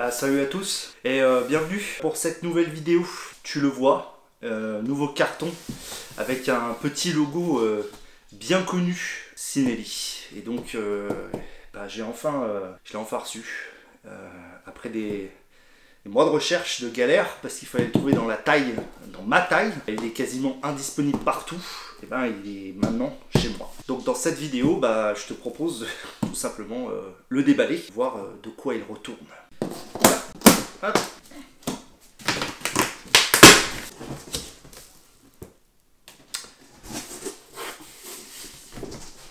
Bah salut à tous et bienvenue pour cette nouvelle vidéo. Tu le vois, nouveau carton avec un petit logo bien connu, Cinelli. Et donc je l'ai enfin reçu après des mois de recherche, de galère, parce qu'il fallait le trouver dans ma taille. Il est quasiment indisponible partout. Et ben il est maintenant chez moi. Donc dans cette vidéo, je te propose tout simplement le déballer, voir de quoi il retourne. Voilà. Hop.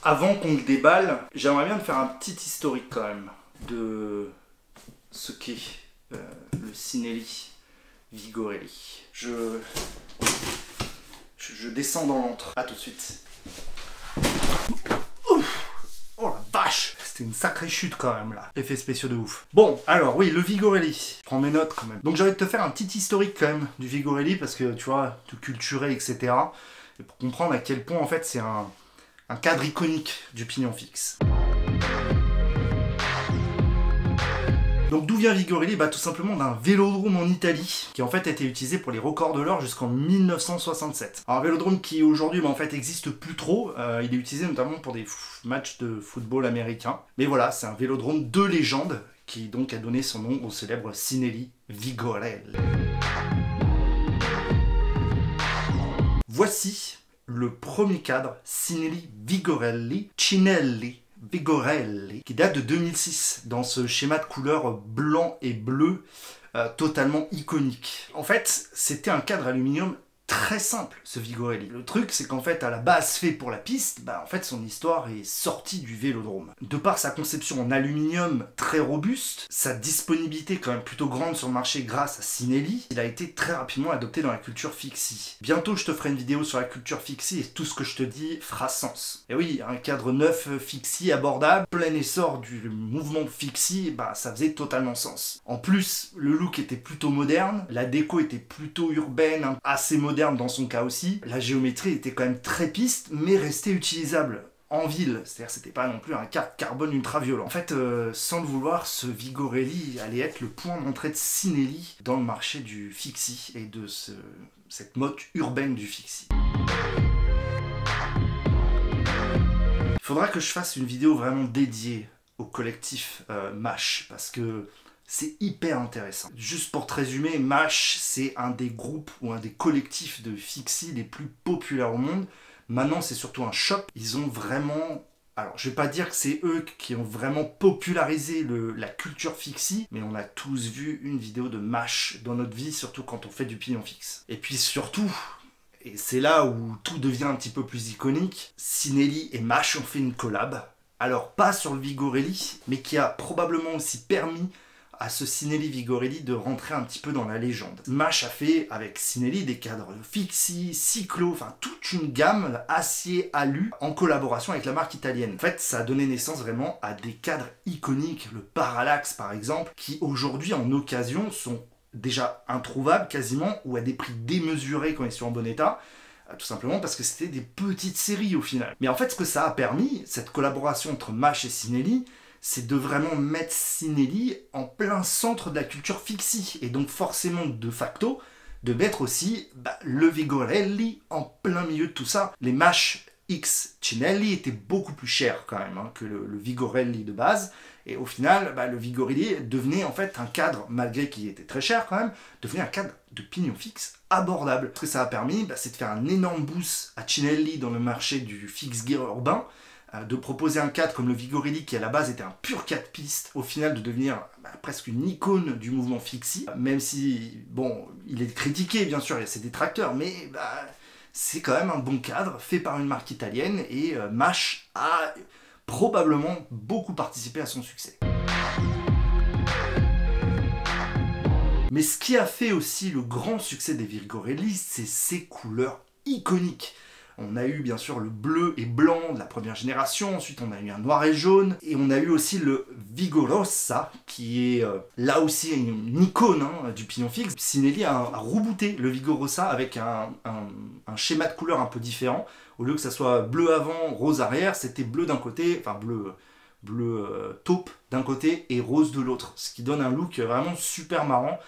Avant qu'on le déballe, j'aimerais bien te faire un petit historique quand même de ce qu'est le Cinelli Vigorelli. Je descends dans l'antre. A tout de suite. Ouf. Oh la vache! C'était une sacrée chute quand même là. Effets spéciaux de ouf. Bon, alors oui, le Vigorelli. Je prends mes notes quand même. Donc j'ai envie de te faire un petit historique quand même du Vigorelli parce que tu vois, tout culturé, etc. Et pour comprendre à quel point en fait c'est un cadre iconique du pignon fixe. Donc d'où vient Vigorelli? Tout simplement d'un vélodrome en Italie, qui en fait a été utilisé pour les records de l'or jusqu'en 1967. Alors un vélodrome qui aujourd'hui en fait existe plus trop, il est utilisé notamment pour des matchs de football américain. Mais voilà, c'est un vélodrome de légende, qui donc a donné son nom au célèbre Cinelli Vigorelli. Voici le premier cadre Cinelli Vigorelli Vigorelli, qui date de 2006, dans ce schéma de couleurs blanc et bleu, totalement iconique. En fait, c'était un cadre aluminium très simple, ce Vigorelli. Le truc, c'est qu'en fait, à la base fait pour la piste, en fait, son histoire est sortie du vélodrome. De par sa conception en aluminium très robuste, sa disponibilité quand même plutôt grande sur le marché grâce à Cinelli, il a été très rapidement adopté dans la culture fixie. Bientôt, je te ferai une vidéo sur la culture fixie et tout ce que je te dis fera sens. Et oui, un cadre neuf fixie abordable, plein essor du mouvement fixie, ça faisait totalement sens. En plus, le look était plutôt moderne, la déco était plutôt urbaine, assez moderne dans son cas aussi. La géométrie était quand même très piste, mais restait utilisable en ville. C'est-à-dire c'était pas non plus un carbone ultra violent. En fait, sans le vouloir, ce Vigorelli allait être le point d'entrée de Cinelli dans le marché du fixie et de cette mode urbaine du fixie. Il faudra que je fasse une vidéo vraiment dédiée au collectif MASH, parce que c'est hyper intéressant. Juste pour te résumer, MASH, c'est un des groupes ou un des collectifs de fixie les plus populaires au monde. Maintenant, c'est surtout un shop. Ils ont vraiment... Alors, je vais pas dire que c'est eux qui ont vraiment popularisé la culture fixie, mais on a tous vu une vidéo de MASH dans notre vie, surtout quand on fait du pignon fixe. Et puis surtout, et c'est là où tout devient un petit peu plus iconique, Cinelli et MASH ont fait une collab. Alors, pas sur le Vigorelli, mais qui a probablement aussi permis à ce Cinelli Vigorelli de rentrer un petit peu dans la légende. MASH a fait avec Cinelli des cadres fixie, cyclo, enfin toute une gamme acier alu en collaboration avec la marque italienne. En fait, ça a donné naissance vraiment à des cadres iconiques, le Parallax par exemple, qui aujourd'hui en occasion sont déjà introuvables quasiment ou à des prix démesurés quand ils sont en bon état. Tout simplement parce que c'était des petites séries au final. Mais en fait, ce que ça a permis, cette collaboration entre MASH et Cinelli, c'est de vraiment mettre Cinelli en plein centre de la culture fixie. Et donc forcément, de facto, de mettre aussi le Vigorelli en plein milieu de tout ça. Les MASH X Cinelli étaient beaucoup plus chers quand même que le Vigorelli de base. Et au final, le Vigorelli devenait en fait un cadre, malgré qu'il était très cher quand même, devenait un cadre de pignon fixe abordable. Ce que ça a permis, c'est de faire un énorme boost à Cinelli dans le marché du fixe gear urbain, de proposer un cadre comme le Vigorelli qui à la base était un pur 4 pistes, au final de devenir presque une icône du mouvement fixie, même si, bon, il est critiqué bien sûr, il y a ses détracteurs, mais c'est quand même un bon cadre fait par une marque italienne et MASH a probablement beaucoup participé à son succès. Mais ce qui a fait aussi le grand succès des Vigorelli, c'est ses couleurs iconiques. On a eu bien sûr le bleu et blanc de la première génération, ensuite on a eu un noir et jaune, et on a eu aussi le Vigorosa, qui est là aussi une icône du pignon fixe. Cinelli a rebooté le Vigorosa avec un schéma de couleur un peu différent. Au lieu que ça soit bleu avant, rose arrière, c'était bleu d'un côté, enfin bleu bleu taupe d'un côté et rose de l'autre, ce qui donne un look vraiment super marrant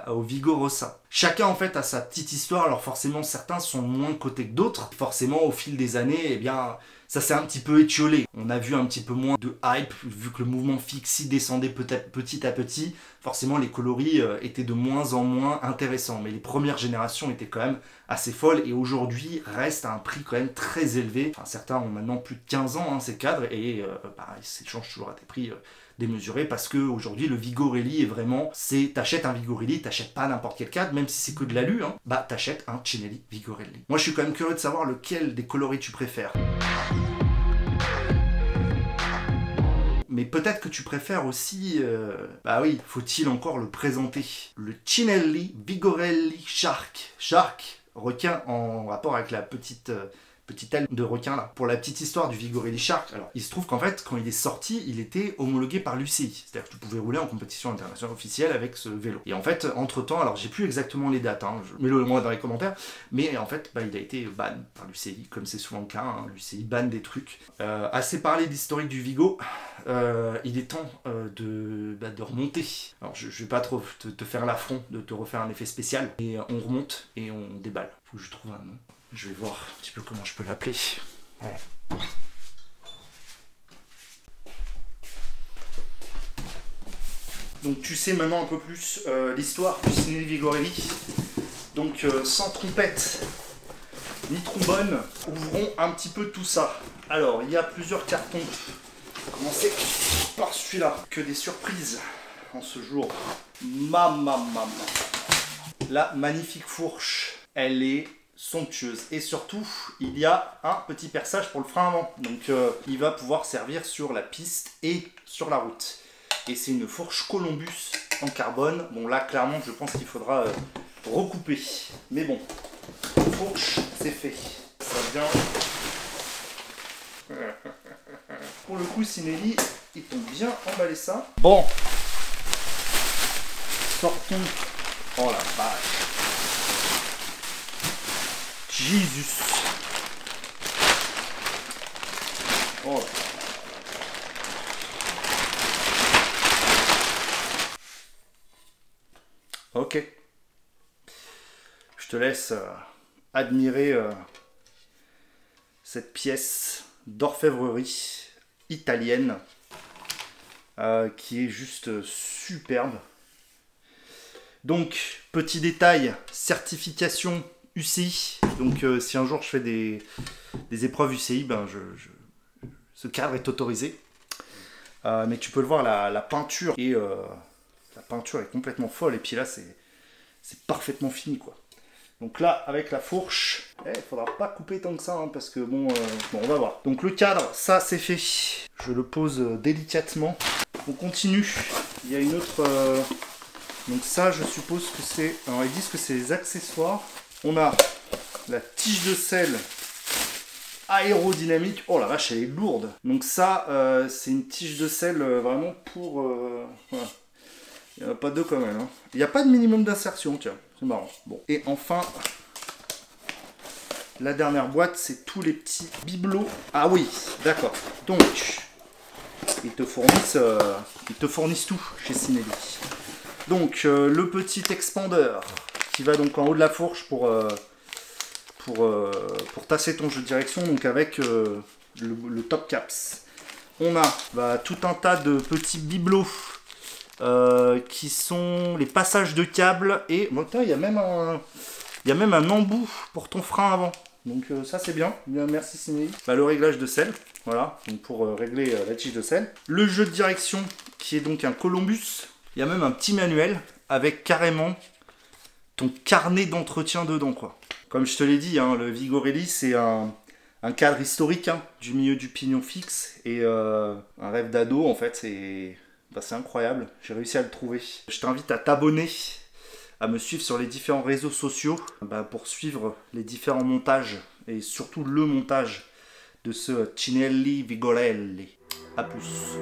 au Vigorosa. Chacun en fait a sa petite histoire, alors forcément certains sont moins cotés que d'autres. Forcément au fil des années, eh bien ça s'est un petit peu étiolé. On a vu un petit peu moins de hype, vu que le mouvement Fixie descendait peut-être petit à petit. Forcément les coloris étaient de moins en moins intéressants, mais les premières générations étaient quand même assez folles et aujourd'hui restent à un prix quand même très élevé. Enfin, certains ont maintenant plus de 15 ans ces cadres et ils s'échangent toujours à des prix démesuré parce que aujourd'hui le Vigorelli est vraiment, t'achètes un Vigorelli, t'achètes pas n'importe quel cadre, même si c'est que de l'alu, hein, bah t'achètes un Cinelli Vigorelli. Moi je suis quand même curieux de savoir lequel des coloris tu préfères. Mais peut-être que tu préfères aussi, bah oui, faut-il encore le présenter, le Cinelli Vigorelli Shark. Shark, requin en rapport avec la petite aile de requin là. Pour la petite histoire du Vigorelli Shark, alors il se trouve qu'en fait quand il est sorti, il était homologué par l'UCI, c'est-à-dire que tu pouvais rouler en compétition internationale officielle avec ce vélo. Et en fait, entre temps, alors j'ai plus exactement les dates, hein, mets-le moi dans les commentaires, mais en fait, il a été ban par l'UCI, comme c'est souvent le cas, hein, l'UCI banne des trucs. Assez parlé d'historique du Vigo, il est temps de remonter. Alors je vais pas trop te faire l'affront de te refaire un effet spécial, et on remonte et on déballe. Faut que je trouve un nom. Je vais voir un petit peu comment je peux l'appeler. Ouais. Donc tu sais maintenant un peu plus l'histoire du Cinelli Vigorelli. Donc sans trompette ni trombone, ouvrons un petit peu tout ça. Alors il y a plusieurs cartons. Commencer par celui-là. Que des surprises en ce jour. La magnifique fourche, elle est somptueuse et surtout il y a un petit perçage pour le frein avant, donc il va pouvoir servir sur la piste et sur la route, et c'est une fourche Columbus en carbone. Bon là clairement je pense qu'il faudra recouper, mais bon, fourche c'est fait, ça vient. Pour le coup Cinelli ils ont bien emballé ça. Bon, sortons. Oh la vache, Jésus. Oh. Ok. Je te laisse admirer cette pièce d'orfèvrerie italienne qui est juste superbe. Donc, petit détail, certification UCI. Donc si un jour je fais des épreuves UCI, ben ce cadre est autorisé. Mais tu peux le voir, la peinture et la peinture est complètement folle. Et puis là c'est parfaitement fini quoi. Donc là avec la fourche, il faudra pas couper tant que ça hein, parce que bon, on va voir. Donc le cadre, ça c'est fait. Je le pose délicatement. On continue. Il y a une autre. Donc ça je suppose que c'est. Alors ils disent que c'est les accessoires. On a la tige de selle aérodynamique. Oh la vache, elle est lourde. Donc ça, c'est une tige de selle vraiment pour... Voilà. Il n'y en a pas deux quand même. Hein. Il n'y a pas de minimum d'insertion, tiens. C'est marrant. Bon. Et enfin, la dernière boîte, c'est tous les petits bibelots. Ah oui, d'accord. Donc, ils te fournissent tout chez Cinelli. Donc, le petit expandeur qui va donc en haut de la fourche pour tasser ton jeu de direction, donc avec le top caps. On a tout un tas de petits bibelots qui sont les passages de câbles et il y a même un embout pour ton frein avant. Donc ça c'est bien, merci Cinelli. Le réglage de selle, voilà, donc pour régler la tige de selle. Le jeu de direction qui est donc un Columbus. Il y a même un petit manuel avec carrément ton carnet d'entretien dedans quoi. Comme je te l'ai dit, hein, le Vigorelli c'est un cadre historique hein, du milieu du pignon fixe et un rêve d'ado en fait, c'est incroyable, j'ai réussi à le trouver. Je t'invite à t'abonner, à me suivre sur les différents réseaux sociaux pour suivre les différents montages et surtout le montage de ce Cinelli Vigorelli. A plus.